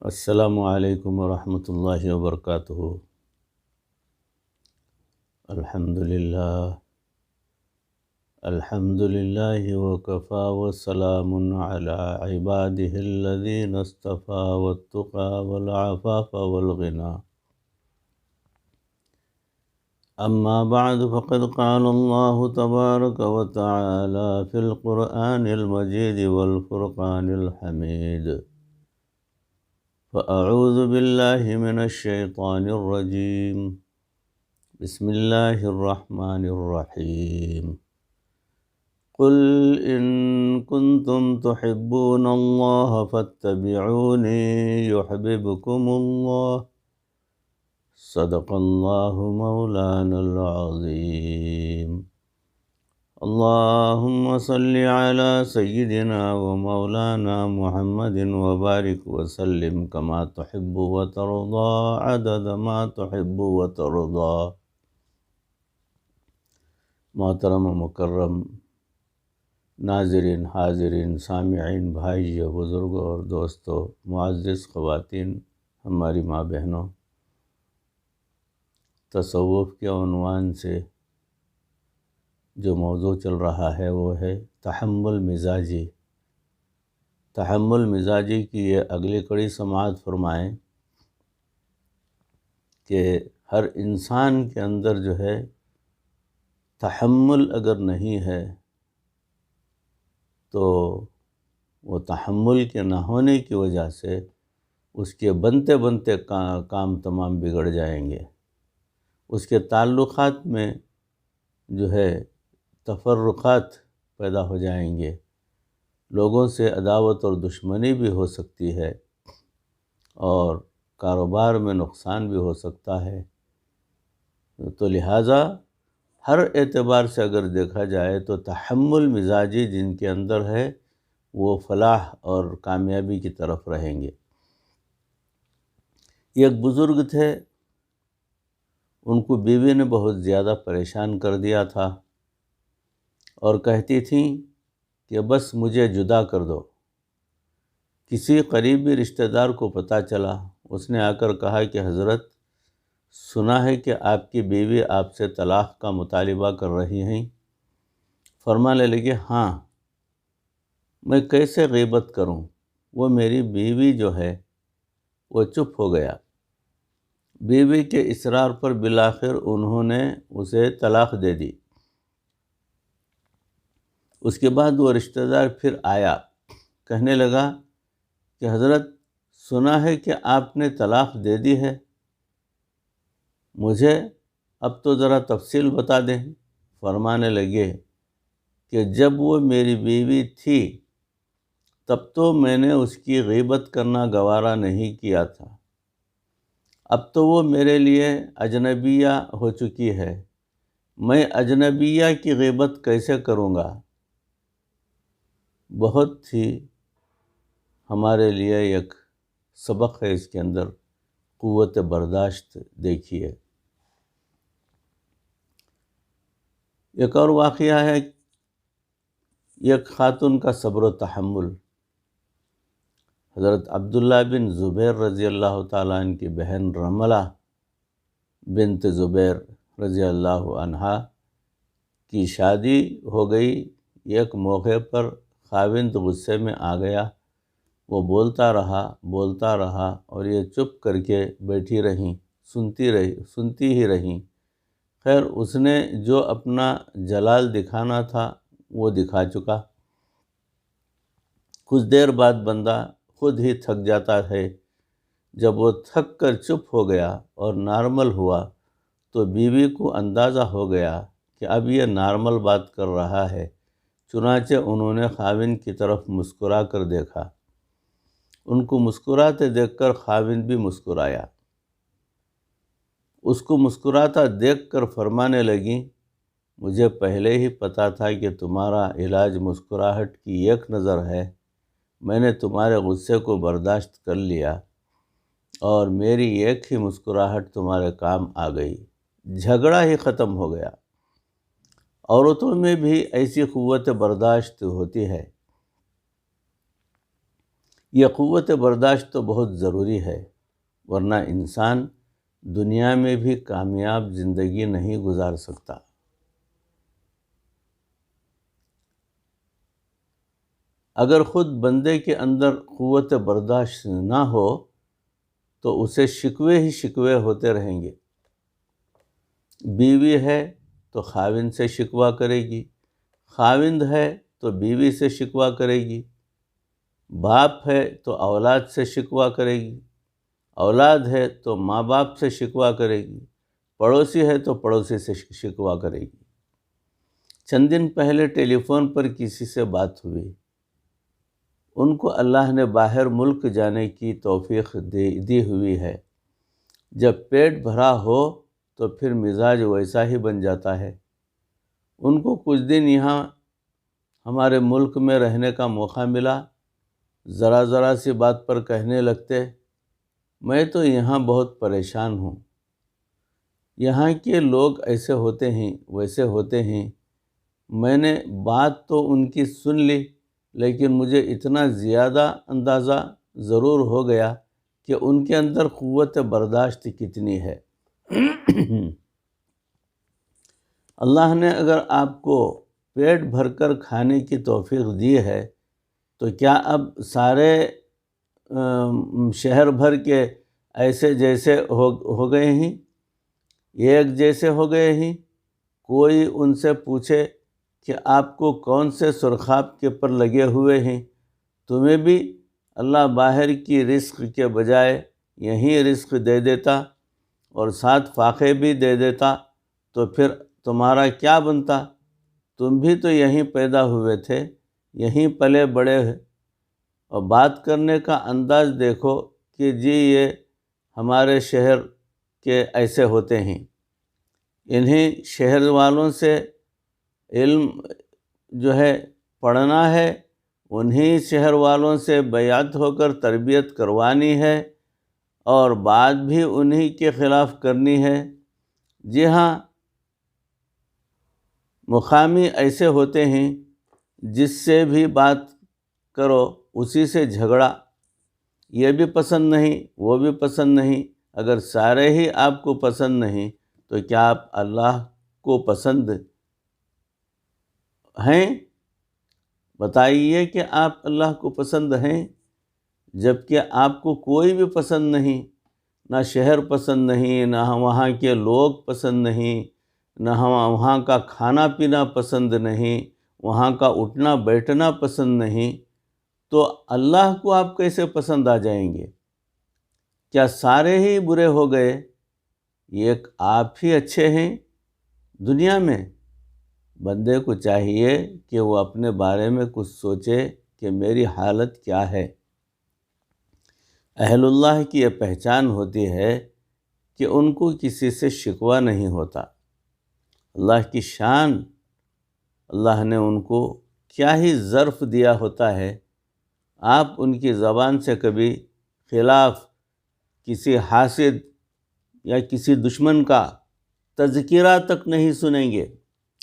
السلام علیکم ورحمۃ اللہ وبرکاتہ۔ الحمد للہ وکفا وسلام علی عبادہ الذین اصطفى والتقى والعفاف والغنى۔ اما بعد فقد قال اللہ تبارک وتعالی فی القرآن المجید والفرقان الحمید۔ فأعوذ باللہ من الشیطان الرجیم، بسم اللہ الرحمن الرحیم۔ قل ان کنتم تحبون اللہ فاتبعونی یحببکم اللہ، صدق اللہ مولانا العظیم۔ اللہم صل علی سیدنا و مولانا محمد وبارک وسلم کما تحب وترضى عدد ما تحب وترضى۔ محترم و مکرم ناظرین، حاضرین، سامعین، بھائیو، بزرگوں اور دوستوں، معزز خواتین، ہماری ماں بہنوں، تصوف کے عنوان سے جو موضوع چل رہا ہے وہ ہے تحمل مزاجی۔ تحمل مزاجی کی یہ اگلی کڑی سماعت فرمائیں کہ ہر انسان کے اندر جو ہے تحمل اگر نہیں ہے تو وہ تحمل کے نہ ہونے کی وجہ سے اس کے بنتے بنتے کام تمام بگڑ جائیں گے، اس کے تعلقات میں جو ہے تفرقات پیدا ہو جائیں گے، لوگوں سے عداوت اور دشمنی بھی ہو سکتی ہے اور کاروبار میں نقصان بھی ہو سکتا ہے۔ تو لہٰذا ہر اعتبار سے اگر دیکھا جائے تو تحمل مزاجی جن کے اندر ہے وہ فلاح اور کامیابی کی طرف رہیں گے۔ ایک بزرگ تھے، ان کو بیوی نے بہت زیادہ پریشان کر دیا تھا اور کہتی تھیں کہ بس مجھے جدا کر دو۔ کسی قریبی رشتہ دار کو پتہ چلا، اس نے آ کر کہا کہ حضرت سنا ہے کہ آپ کی بیوی آپ سے طلاق کا مطالبہ کر رہی ہیں۔ فرمانے لگے ہاں، میں کیسے غیبت کروں، وہ میری بیوی جو ہے وہ چپ ہو گیا۔ بیوی کے اصرار پر بالآخر انہوں نے اسے طلاق دے دی۔ اس کے بعد وہ رشتہ دار پھر آیا، کہنے لگا کہ حضرت سنا ہے کہ آپ نے طلاق دے دی ہے، مجھے اب تو ذرا تفصیل بتا دیں۔ فرمانے لگے کہ جب وہ میری بیوی تھی تب تو میں نے اس کی غیبت کرنا گوارا نہیں کیا تھا، اب تو وہ میرے لیے اجنبیہ ہو چکی ہے، میں اجنبیہ کی غیبت کیسے کروں گا؟ بہت ہی ہمارے لیے ایک سبق ہے اس کے اندر، قوت برداشت دیکھیے۔ ایک اور واقعہ ہے، ایک خاتون کا صبر و تحمل۔ حضرت عبداللہ بن زبیر رضی اللہ تعالیٰ عنہ کی بہن رملہ بنت زبیر رضی اللہ عنہا کی شادی ہو گئی۔ ایک موقع پر خاوند غصے میں آ گیا، وہ بولتا رہا اور یہ چپ کر کے بیٹھی رہیں، سنتی ہی رہیں۔ خیر اس نے جو اپنا جلال دکھانا تھا وہ دکھا چکا۔ کچھ دیر بعد بندہ خود ہی تھک جاتا ہے، جب وہ تھک کر چپ ہو گیا اور نارمل ہوا تو بیوی کو اندازہ ہو گیا کہ اب یہ نارمل بات کر رہا ہے، چنانچہ انہوں نے خاوند کی طرف مسکرا کر دیکھا۔ ان کو مسکراتے دیکھ کر خاوند بھی مسکرایا۔ اس کو مسکراتا دیکھ کر فرمانے لگیں مجھے پہلے ہی پتا تھا کہ تمہارا علاج مسکراہٹ کی ایک نظر ہے، میں نے تمہارے غصے کو برداشت کر لیا اور میری ایک ہی مسکراہٹ تمہارے کام آ گئی، جھگڑا ہی ختم ہو گیا۔ عورتوں میں بھی ایسی قوت برداشت ہوتی ہے۔ یہ قوت برداشت تو بہت ضروری ہے، ورنہ انسان دنیا میں بھی کامیاب زندگی نہیں گزار سکتا۔ اگر خود بندے کے اندر قوت برداشت نہ ہو تو اسے شکوے ہی شکوے ہوتے رہیں گے۔ بیوی ہے تو خاوند سے شکوہ کرے گی، خاوند ہے تو بیوی سے شکوہ کرے گی، باپ ہے تو اولاد سے شکوہ کرے گی، اولاد ہے تو ماں باپ سے شکوہ کرے گی، پڑوسی ہے تو پڑوسی سے شکوہ کرے گی۔ چند دن پہلے ٹیلی فون پر کسی سے بات ہوئی، ان کو اللہ نے باہر ملک جانے کی توفیق دی ہوئی ہے۔ جب پیٹ بھرا ہو تو پھر مزاج ویسا ہی بن جاتا ہے۔ ان کو کچھ دن یہاں ہمارے ملک میں رہنے کا موقع ملا، ذرا سی بات پر کہنے لگتے میں تو یہاں بہت پریشان ہوں، یہاں کے لوگ ایسے ہوتے ہیں ویسے ہوتے ہیں۔ میں نے بات تو ان کی سن لی، لیکن مجھے اتنا زیادہ اندازہ ضرور ہو گیا کہ ان کے اندر قوت برداشت کتنی ہے۔ اللہ نے اگر آپ کو پیٹ بھر کر کھانے کی توفیق دی ہے تو کیا اب سارے شہر بھر کے ایسے جیسے ہو گئے ہیں، ایک جیسے ہو گئے ہیں؟ کوئی ان سے پوچھے کہ آپ کو کون سے سرخاب کے پر لگے ہوئے ہیں، تمہیں بھی اللہ باہر کی رزق کے بجائے یہیں رزق دے دیتا اور ساتھ فاقے بھی دے دیتا تو پھر تمہارا کیا بنتا؟ تم بھی تو یہیں پیدا ہوئے تھے، یہیں پلے بڑے ہیں۔ اور بات کرنے کا انداز دیکھو کہ جی یہ ہمارے شہر کے ایسے ہوتے ہیں، انہیں شہر والوں سے علم جو ہے پڑھنا ہے، انہیں شہر والوں سے بیعت ہو کر تربیت کروانی ہے اور بات بھی انہی کے خلاف کرنی ہے۔ جی ہاں، مقامی ایسے ہوتے ہیں جس سے بھی بات کرو اسی سے جھگڑا، یہ بھی پسند نہیں وہ بھی پسند نہیں۔ اگر سارے ہی آپ کو پسند نہیں تو کیا آپ اللہ کو پسند ہیں؟ بتائیے کہ آپ اللہ کو پسند ہیں، جبکہ آپ کو کوئی بھی پسند نہیں، نہ شہر پسند نہیں، نہ وہاں کے لوگ پسند نہیں، نہ وہاں کا کھانا پینا پسند نہیں، وہاں کا اٹھنا بیٹھنا پسند نہیں، تو اللہ کو آپ کیسے پسند آ جائیں گے؟ کیا سارے ہی برے ہو گئے؟ ایک آپ ہی اچھے ہیں دنیا میں؟ بندے کو چاہیے کہ وہ اپنے بارے میں کچھ سوچے کہ میری حالت کیا ہے۔ اہل اللہ کی یہ پہچان ہوتی ہے کہ ان کو کسی سے شکوہ نہیں ہوتا۔ اللہ کی شان، اللہ نے ان کو کیا ہی ظرف دیا ہوتا ہے، آپ ان کی زبان سے کبھی خلاف کسی حاسد یا کسی دشمن کا تذکرہ تک نہیں سنیں گے۔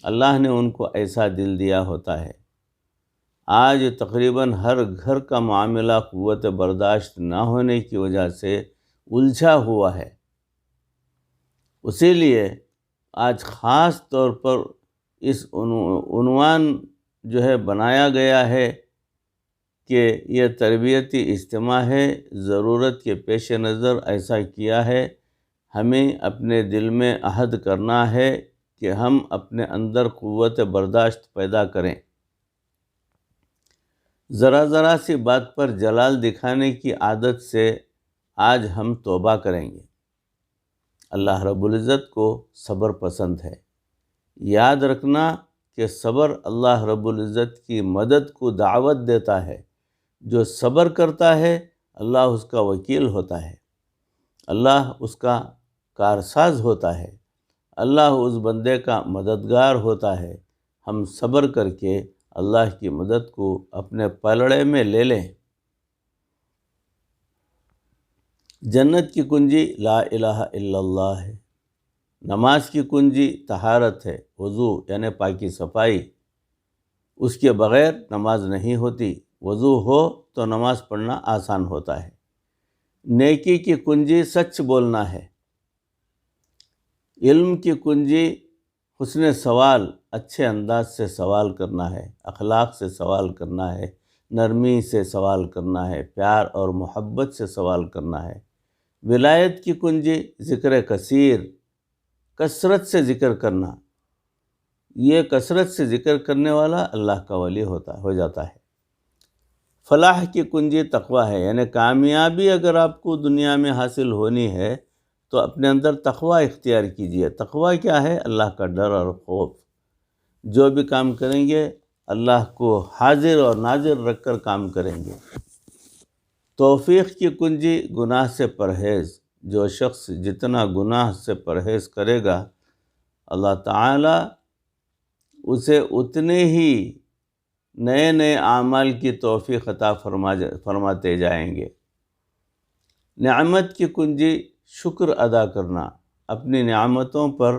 اللہ نے ان کو ایسا دل دیا ہوتا ہے۔ آج تقریباً ہر گھر کا معاملہ قوت برداشت نہ ہونے کی وجہ سے الجھا ہوا ہے۔ اسی لیے آج خاص طور پر اس عنوان جو ہے بنایا گیا ہے کہ یہ تربیتی اجتماع ہے، ضرورت کے پیش نظر ایسا کیا ہے۔ ہمیں اپنے دل میں عہد کرنا ہے کہ ہم اپنے اندر قوت برداشت پیدا کریں۔ ذرا سی بات پر جلال دکھانے کی عادت سے آج ہم توبہ کریں گے۔ اللہ رب العزت کو صبر پسند ہے۔ یاد رکھنا کہ صبر اللہ رب العزت کی مدد کو دعوت دیتا ہے۔ جو صبر کرتا ہے اللہ اس کا وکیل ہوتا ہے، اللہ اس کا کارساز ہوتا ہے، اللہ اس بندے کا مددگار ہوتا ہے۔ ہم صبر کر کے اللہ کی مدد کو اپنے پلڑے میں لے لیں۔ جنت کی کنجی لا الہ الا اللہ ہے۔ نماز کی کنجی طہارت ہے، وضو یعنی پاکی صفائی، اس کے بغیر نماز نہیں ہوتی۔ وضو ہو تو نماز پڑھنا آسان ہوتا ہے۔ نیکی کی کنجی سچ بولنا ہے۔ علم کی کنجی حسن سوال، اچھے انداز سے سوال کرنا ہے، اخلاق سے سوال کرنا ہے، نرمی سے سوال کرنا ہے، پیار اور محبت سے سوال کرنا ہے۔ ولایت کی کنجی ذکر کثیر، کثرت سے ذکر کرنا۔ یہ کثرت سے ذکر کرنے والا اللہ کا ولی ہو جاتا ہے۔ فلاح کی کنجی تقویٰ ہے، یعنی کامیابی اگر آپ کو دنیا میں حاصل ہونی ہے تو اپنے اندر تقویٰ اختیار کیجیے۔ تقویٰ کیا ہے؟ اللہ کا ڈر اور خوف۔ جو بھی کام کریں گے اللہ کو حاضر اور ناظر رکھ کر کام کریں گے۔ توفیق کی کنجی گناہ سے پرہیز۔ جو شخص جتنا گناہ سے پرہیز کرے گا اللہ تعالیٰ اسے اتنے ہی نئے نئے اعمال کی توفیق عطا فرماتے جائیں گے۔ نعمت کی کنجی شکر ادا کرنا۔ اپنی نعمتوں پر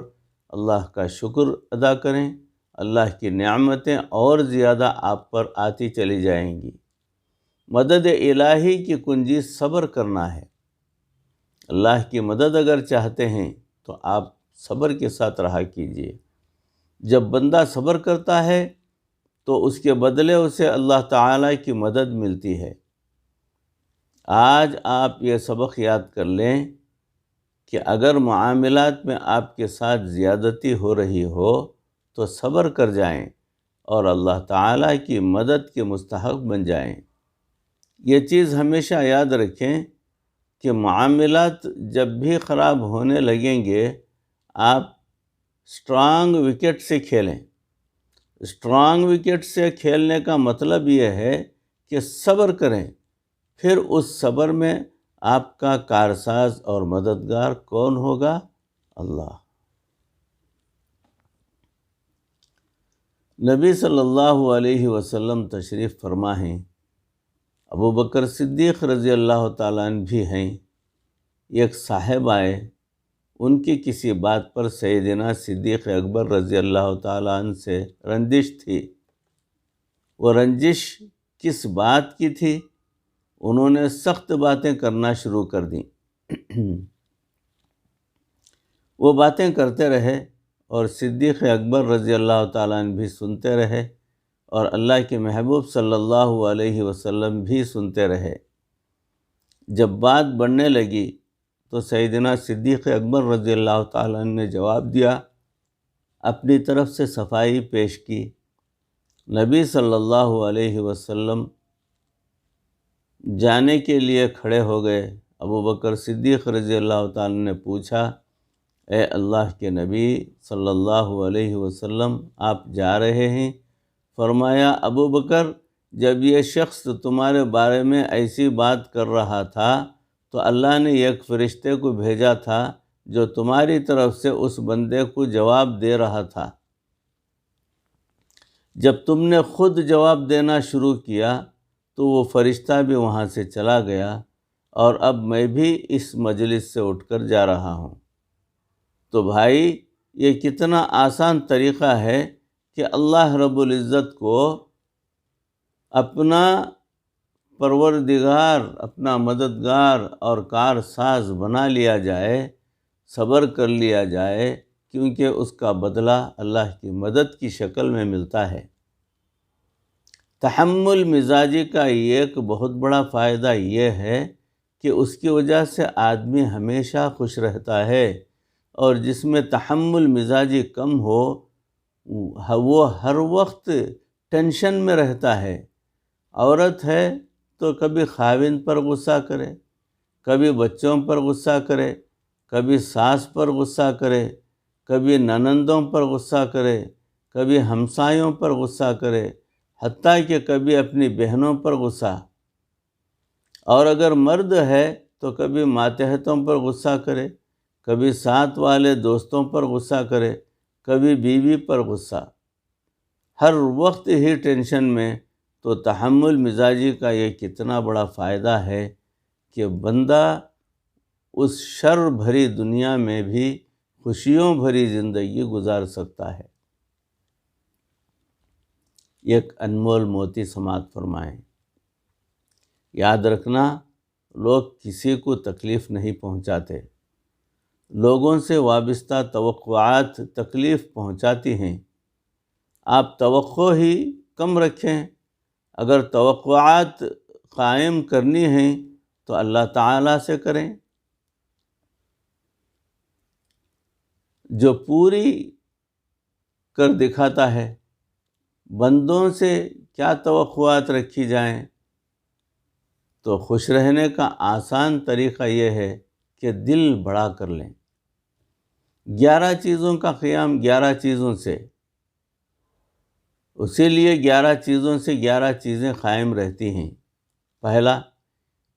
اللہ کا شکر ادا کریں، اللہ کی نعمتیں اور زیادہ آپ پر آتی چلی جائیں گی۔ مدد الہی کی کنجی صبر کرنا ہے۔ اللہ کی مدد اگر چاہتے ہیں تو آپ صبر کے ساتھ رہا کیجیے۔ جب بندہ صبر کرتا ہے تو اس کے بدلے اسے اللہ تعالیٰ کی مدد ملتی ہے۔ آج آپ یہ سبق یاد کر لیں کہ اگر معاملات میں آپ کے ساتھ زیادتی ہو رہی ہو تو صبر کر جائیں اور اللہ تعالیٰ کی مدد کے مستحق بن جائیں۔ یہ چیز ہمیشہ یاد رکھیں کہ معاملات جب بھی خراب ہونے لگیں گے آپ اسٹرانگ وکٹ سے کھیلیں۔ اسٹرانگ وکٹ سے کھیلنے کا مطلب یہ ہے کہ صبر کریں، پھر اس صبر میں آپ کا کارساز اور مددگار کون ہوگا؟ اللہ۔ نبی صلی اللہ علیہ وسلم تشریف فرما ہیں، ابو بکر صدیق رضی اللہ تعالیٰ عنہ بھی ہیں۔ ایک صاحب آئے، ان کی کسی بات پر سیدنا صدیق اکبر رضی اللہ تعالیٰ عنہ سے رنجش تھی۔ وہ رنجش کس بات کی تھی؟ انہوں نے سخت باتیں کرنا شروع کر دیں۔ وہ باتیں کرتے رہے اور صدیق اکبر رضی اللہ تعالیٰ عنہ بھی سنتے رہے اور اللہ کے محبوب صلی اللہ علیہ وسلم بھی سنتے رہے۔ جب بات بڑھنے لگی تو سیدنا صدیق اکبر رضی اللہ تعالیٰ عنہ نے جواب دیا، اپنی طرف سے صفائی پیش کی۔ نبی صلی اللہ علیہ وسلم جانے کے لیے کھڑے ہو گئے۔ ابو بکر صدیق رضی اللہ تعالیٰ نے پوچھا، اے اللہ کے نبی صلی اللہ علیہ وسلم، آپ جا رہے ہیں؟ فرمایا، ابو بکر، جب یہ شخص تمہارے بارے میں ایسی بات کر رہا تھا تو اللہ نے ایک فرشتے کو بھیجا تھا جو تمہاری طرف سے اس بندے کو جواب دے رہا تھا۔ جب تم نے خود جواب دینا شروع کیا تو وہ فرشتہ بھی وہاں سے چلا گیا اور اب میں بھی اس مجلس سے اٹھ کر جا رہا ہوں۔ تو بھائی، یہ کتنا آسان طریقہ ہے کہ اللہ رب العزت کو اپنا پروردگار، اپنا مددگار اور کارساز بنا لیا جائے، صبر کر لیا جائے، کیونکہ اس کا بدلہ اللہ کی مدد کی شکل میں ملتا ہے۔ تحمل مزاجی کا ایک بہت بڑا فائدہ یہ ہے کہ اس کی وجہ سے آدمی ہمیشہ خوش رہتا ہے، اور جس میں تحمل مزاجی کم ہو وہ ہر وقت ٹینشن میں رہتا ہے۔ عورت ہے تو کبھی خاوند پر غصہ کرے، کبھی بچوں پر غصہ کرے، کبھی ساس پر غصہ کرے، کبھی ننندوں پر غصہ کرے، کبھی ہمسایوں پر غصہ کرے، حتیٰ کہ کبھی اپنی بہنوں پر غصہ۔ اور اگر مرد ہے تو کبھی ماتحتوں پر غصہ کرے، کبھی ساتھ والے دوستوں پر غصہ کرے، کبھی بیوی پر غصہ، ہر وقت ہی ٹینشن میں۔ تو تحمل مزاجی کا یہ کتنا بڑا فائدہ ہے کہ بندہ اس شر بھری دنیا میں بھی خوشیوں بھری زندگی گزار سکتا ہے۔ ایک انمول موتی سماعت فرمائیں۔ یاد رکھنا، لوگ کسی کو تکلیف نہیں پہنچاتے، لوگوں سے وابستہ توقعات تکلیف پہنچاتی ہیں۔ آپ توقع ہی کم رکھیں۔ اگر توقعات قائم کرنی ہیں تو اللہ تعالیٰ سے کریں، جو پوری کر دکھاتا ہے۔ بندوں سے کیا توقعات رکھی جائیں؟ تو خوش رہنے کا آسان طریقہ یہ ہے کہ دل بڑا کر لیں۔ 11 چیزوں کا قیام 11 چیزوں سے، اسی لیے 11 چیزوں سے 11 چیزیں قائم رہتی ہیں۔ پہلا،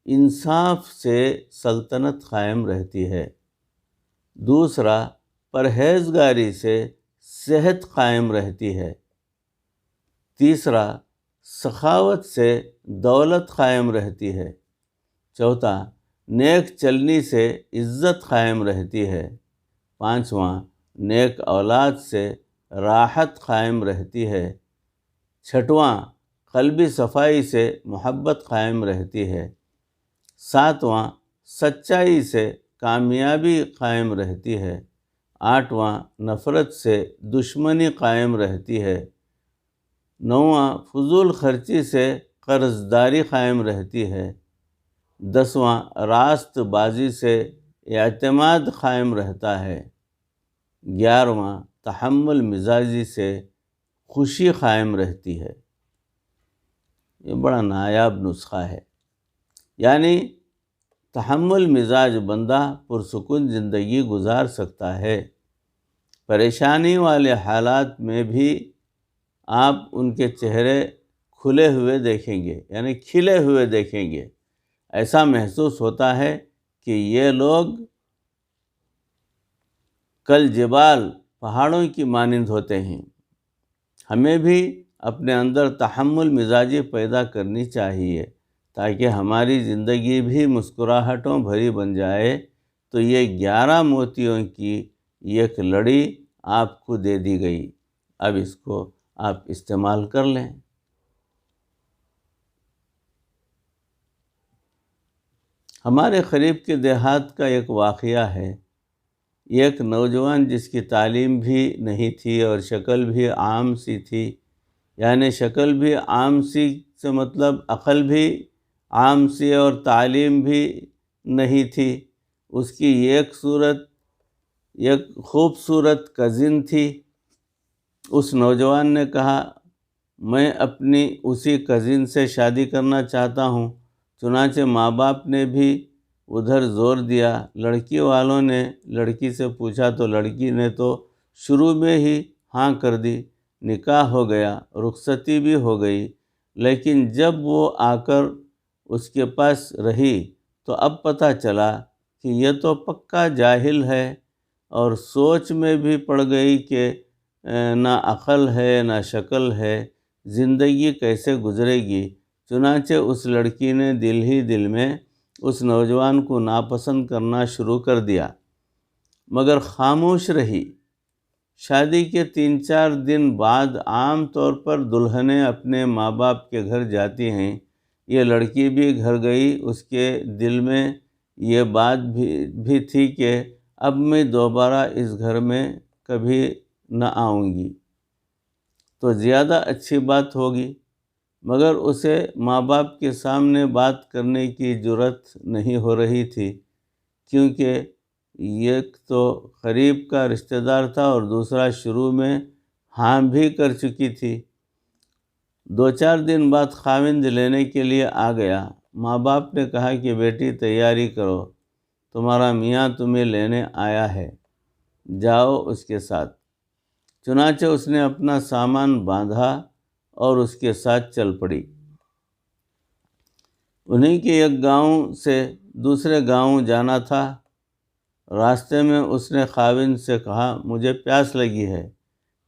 انصاف سے سلطنت قائم رہتی ہے۔ دوسرا، پرہیزگاری سے صحت قائم رہتی ہے۔ تیسرا، سخاوت سے دولت قائم رہتی ہے۔ چوتھا، نیک چلنی سے عزت قائم رہتی ہے۔ پانچواں، نیک اولاد سے راحت قائم رہتی ہے۔ چھٹواں، قلبی صفائی سے محبت قائم رہتی ہے۔ ساتواں، سچائی سے کامیابی قائم رہتی ہے۔ آٹھواں، نفرت سے دشمنی قائم رہتی ہے۔ نواں، فضول خرچی سے قرض داری قائم رہتی ہے۔ 10واں، راست بازی سے اعتماد قائم رہتا ہے۔ 11واں، تحمل مزاجی سے خوشی قائم رہتی ہے۔ یہ بڑا نایاب نسخہ ہے، یعنی تحمل مزاج بندہ پرسکون زندگی گزار سکتا ہے۔ پریشانی والے حالات میں بھی آپ ان کے چہرے کھلے ہوئے دیکھیں گے، یعنی کھلے ہوئے دیکھیں گے۔ ایسا محسوس ہوتا ہے کہ یہ لوگ کل جبال، پہاڑوں کی مانند ہوتے ہیں۔ ہمیں بھی اپنے اندر تحمل مزاجی پیدا کرنی چاہیے تاکہ ہماری زندگی بھی مسکراہٹوں بھری بن جائے۔ تو یہ 11 موتیوں کی ایک لڑی آپ کو دے دی گئی، اب اس کو آپ استعمال کر لیں۔ ہمارے قریب کے دیہات کا ایک واقعہ ہے۔ ایک نوجوان جس کی تعلیم بھی نہیں تھی اور شکل بھی عام سی تھی، یعنی شکل بھی عام سی سے مطلب عقل بھی عام سی اور تعلیم بھی نہیں تھی۔ اس کی ایک خوبصورت کزن تھی۔ اس نوجوان نے کہا، میں اپنی اسی کزن سے شادی کرنا چاہتا ہوں۔ چنانچہ ماں باپ نے بھی ادھر زور دیا۔ لڑکی والوں نے لڑکی سے پوچھا تو لڑکی نے تو شروع میں ہی ہاں کر دی۔ نکاح ہو گیا، رخصتی بھی ہو گئی، لیکن جب وہ آ کر اس کے پاس رہی تو اب پتہ چلا کہ یہ تو پکا جاہل ہے، اور سوچ میں بھی پڑ گئی کہ نہ عقل ہے نہ شکل ہے، زندگی کیسے گزرے گی۔ چنانچہ اس لڑکی نے دل ہی دل میں اس نوجوان کو ناپسند کرنا شروع کر دیا، مگر خاموش رہی۔ شادی کے 3-4 دن بعد عام طور پر دلہنیں اپنے ماں باپ کے گھر جاتی ہیں۔ یہ لڑکی بھی گھر گئی۔ اس کے دل میں یہ بات بھی تھی کہ اب میں دوبارہ اس گھر میں کبھی نہ آؤں گی تو زیادہ اچھی بات ہوگی، مگر اسے ماں باپ کے سامنے بات کرنے کی جرأت نہیں ہو رہی تھی، کیونکہ ایک تو قریب کا رشتہ دار تھا اور دوسرا شروع میں ہاں بھی کر چکی تھی۔ 2-4 دن بعد خاوند لینے کے لیے آ گیا۔ ماں باپ نے کہا کہ بیٹی تیاری کرو، تمہارا میاں تمہیں لینے آیا ہے، جاؤ اس کے ساتھ۔ چنانچہ اس نے اپنا سامان باندھا اور اس کے ساتھ چل پڑی۔ انہیں کے ایک گاؤں سے دوسرے گاؤں جانا تھا۔ راستے میں اس نے خاوند سے کہا، مجھے پیاس لگی ہے۔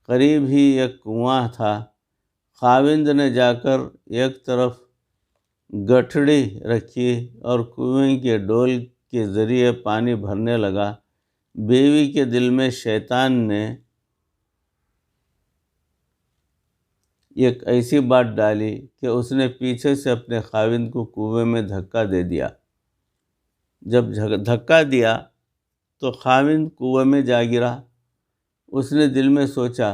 قریب ہی ایک کنواں تھا۔ خاوند نے جا کر ایک طرف گٹھڑی رکھی اور کنویں کے ڈول کے ذریعے پانی بھرنے لگا۔ بیوی کے دل میں شیطان نے ایک ایسی بات ڈالی کہ اس نے پیچھے سے اپنے خاوند کو کنویں میں دھکا دے دیا۔ جب دھکا دیا تو خاوند کنویں میں جا گرا۔ اس نے دل میں سوچا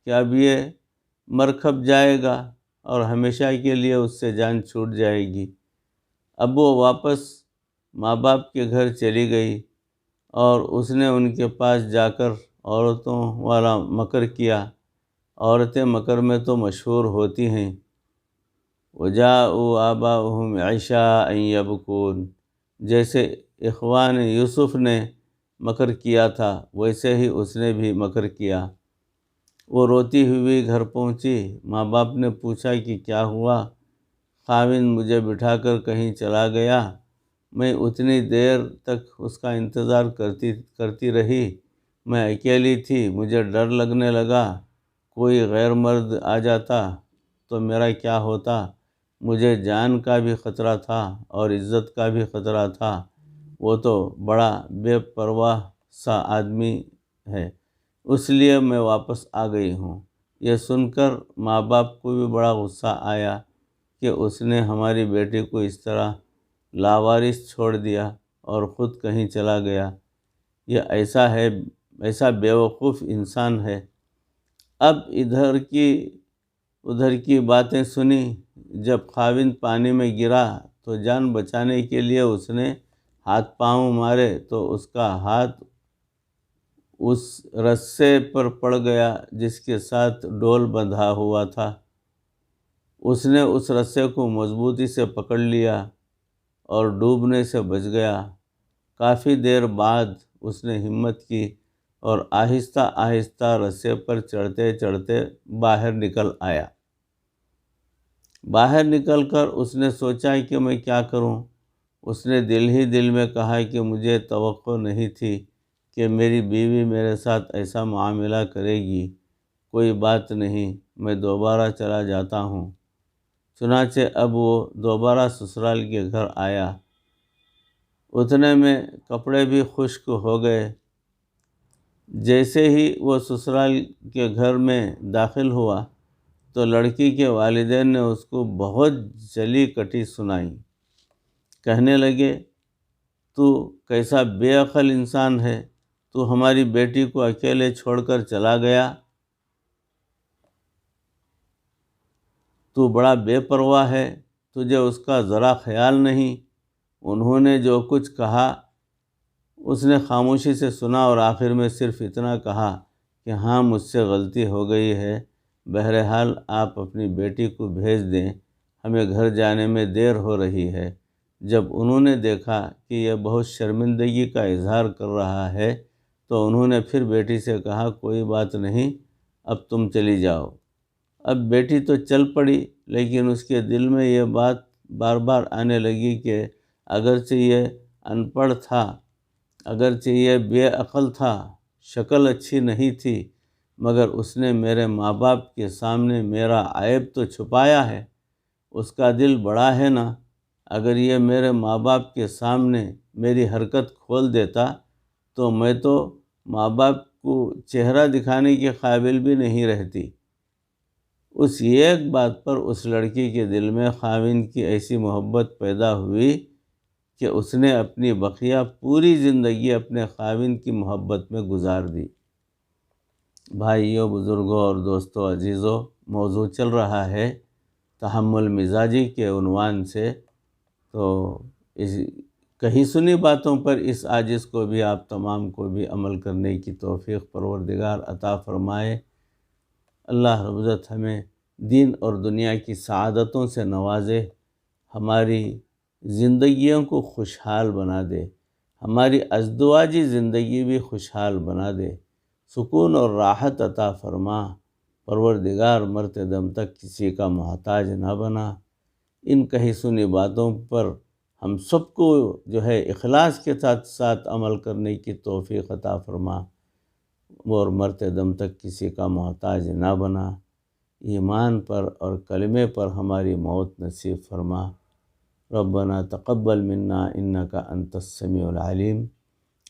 کہ اب یہ مرکب جائے گا اور ہمیشہ کے لیے اس سے جان چھوٹ جائے گی۔ اب وہ واپس ماں باپ کے گھر چلی گئی اور اس نے ان کے پاس جا کر عورتوں والا مکر کیا۔ عورتیں مکر میں تو مشہور ہوتی ہیں۔ وَجَاءُوا آبَاءَهُمْ عِشَاءً يَبْكُونَ، جیسے اخوان یوسف نے مکر کیا تھا ویسے ہی اس نے بھی مکر کیا۔ وہ روتی ہوئی گھر پہنچی۔ ماں باپ نے پوچھا کہ کیا ہوا؟ خاوند مجھے بٹھا کر کہیں چلا گیا، میں اتنی دیر تک اس کا انتظار کرتی رہی، میں اکیلی تھی، مجھے ڈر لگنے لگا کوئی غیر مرد آ جاتا تو میرا کیا ہوتا، مجھے جان کا بھی خطرہ تھا اور عزت کا بھی خطرہ تھا، وہ تو بڑا بے پرواہ سا آدمی ہے، اس لیے میں واپس آ گئی ہوں۔ یہ سن کر ماں باپ کو بھی بڑا غصہ آیا کہ اس نے ہماری بیٹی کو اس طرح لاوارث چھوڑ دیا اور خود کہیں چلا گیا، یہ ایسا بیوقوف انسان ہے۔ اب ادھر کی باتیں سنی۔ جب خاوند پانی میں گرا تو جان بچانے کے لیے اس نے ہاتھ پاؤں مارے تو اس کا ہاتھ اس رسے پر پڑ گیا جس کے ساتھ ڈول بندھا ہوا تھا۔ اس نے اس رسے کو مضبوطی سے پکڑ لیا اور ڈوبنے سے بچ گیا۔ کافی دیر بعد اس نے ہمت کی اور آہستہ آہستہ رسے پر چڑھتے چڑھتے باہر نکل آیا۔ باہر نکل کر اس نے سوچا کہ میں کیا کروں؟ اس نے دل ہی دل میں کہا کہ مجھے توقع نہیں تھی کہ میری بیوی میرے ساتھ ایسا معاملہ کرے گی، کوئی بات نہیں، میں دوبارہ چلا جاتا ہوں۔ چنانچہ اب وہ دوبارہ سسرال کے گھر آیا۔ اتنے میں کپڑے بھی خشک ہو گئے۔ جیسے ہی وہ سسرال کے گھر میں داخل ہوا تو لڑکی کے والدین نے اس کو بہت جلی کٹی سنائی۔ کہنے لگے، تو کیسا بے عقل انسان ہے، تو ہماری بیٹی کو اکیلے چھوڑ کر چلا گیا، تو بڑا بے پرواہ ہے، تجھے اس کا ذرا خیال نہیں۔ انہوں نے جو کچھ کہا اس نے خاموشی سے سنا اور آخر میں صرف اتنا کہا کہ ہاں مجھ سے غلطی ہو گئی ہے، بہرحال آپ اپنی بیٹی کو بھیج دیں، ہمیں گھر جانے میں دیر ہو رہی ہے۔ جب انہوں نے دیکھا کہ یہ بہت شرمندگی کا اظہار کر رہا ہے تو انہوں نے پھر بیٹی سے کہا، کوئی بات نہیں، اب تم چلی جاؤ۔ اب بیٹی تو چل پڑی، لیکن اس کے دل میں یہ بات بار بار آنے لگی کہ اگرچہ یہ ان پڑھ تھا، اگرچہ یہ بے عقل تھا، شکل اچھی نہیں تھی، مگر اس نے میرے ماں باپ کے سامنے میرا عیب تو چھپایا ہے، اس کا دل بڑا ہے نا، اگر یہ میرے ماں باپ کے سامنے میری حرکت کھول دیتا تو میں تو ماں باپ کو چہرہ دکھانے کے قابل بھی نہیں رہتی۔ اس ایک بات پر اس لڑکی کے دل میں خاوند کی ایسی محبت پیدا ہوئی کہ اس نے اپنی بقیہ پوری زندگی اپنے خاوند کی محبت میں گزار دی۔ بھائیوں، بزرگوں اور دوستوں عزیزوں، موضوع چل رہا ہے تحمل مزاجی کے عنوان سے، تو اس کہیں سنی باتوں پر اس عاجز کو بھی آپ تمام کو بھی عمل کرنے کی توفیق پروردگار عطا فرمائے۔ اللہ رب العزت ہمیں دین اور دنیا کی سعادتوں سے نوازے، ہماری زندگیوں کو خوشحال بنا دے، ہماری ازدواجی زندگی بھی خوشحال بنا دے، سکون اور راحت عطا فرما۔ پروردگار مرتے دم تک کسی کا محتاج نہ بنا۔ ان کہی سنی باتوں پر ہم سب کو جو ہے اخلاص کے ساتھ عمل کرنے کی توفیق عطا فرما، اور مرتے دم تک کسی کا محتاج نہ بنا۔ ایمان پر اور کلمے پر ہماری موت نصیب فرما۔ ربنا تقبل منا انک انت السمیع العلیم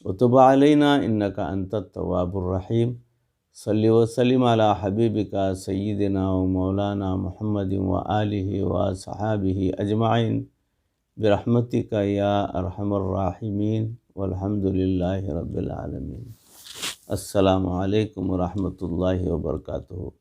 وتب علینا انک انت التواب الرحیم۔ صلی وسلم علی حبیبک سیدنا و مولانا محمد و آلہ و صحابہ اجمعین برحمتک یا ارحم الراحمین والحمد للہ رب العالمین۔ السلام علیکم ورحمۃ اللہ وبرکاتہ۔